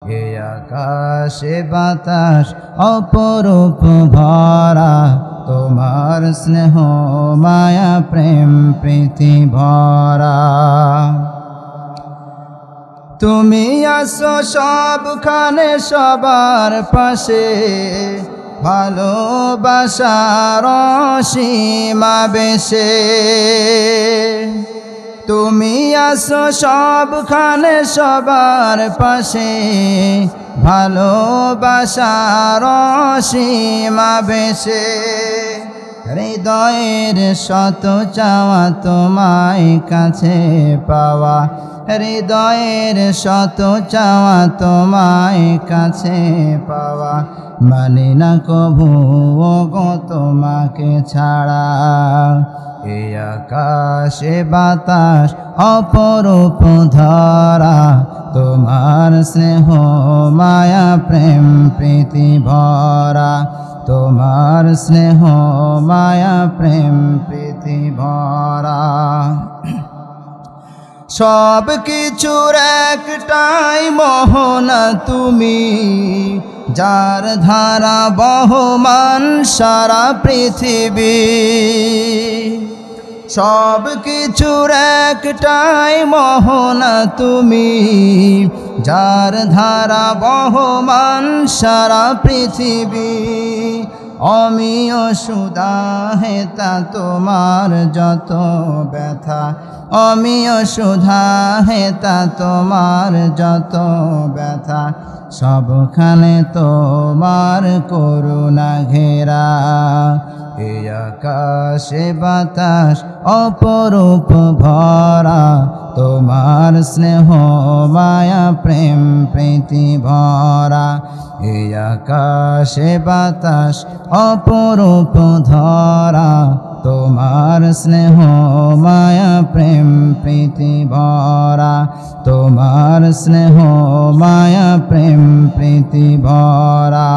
এ আকাশে বাতাস অপরূপ ভরা, তোমার স্নেহ মায়া প্রেম প্রীতি ভরা। তুমি আসো সবখানে সবার পাশে, ভালোবাসার সীমা বেশে। তুমি আসো সবখানে সবার পাশে, ভালোবাসার সীমা বেশে। হৃদয়ের শত চাওয়া তোমায় কাছে পাওয়া, হৃদয়ের শত চাওয়া তোমায় কাছে পাওয়া। মানি না কভু গো তোমাকে ছাড়া। এ আকাশে বাতাস অপরূপ ধরা, তোমার স্নেহ মায়া প্রেম প্রীতি ভরা। তোমার স্নেহ মায়া প্রেম প্রীতি ভরা। সব কিছুর একটাই মোহনা তুমি, যার ধারা বহমান সারা পৃথিবী। সব কিছুর একটাই মোহনা তুমি, যার ধারা বহমান সারা পৃথিবী। অমিয় সুধা হেতা তোমার যত ব্যথা, অমিয় সুধা হেতা তোমার যত ব্যথা। সবখানে তোমার করুণা ঘেরা। এ আকাশে বাতাস অপরূপ ভরা, তোমার স্নেহ মায়া প্রেম প্রীতি ভরা। এ আকাশে বাতাস অপরূপ ধরা, তোমার স্নেহ মায়া প্রেম প্রীতি ভরা। তোমার স্নেহ মায়া প্রেম প্রীতি ভরা।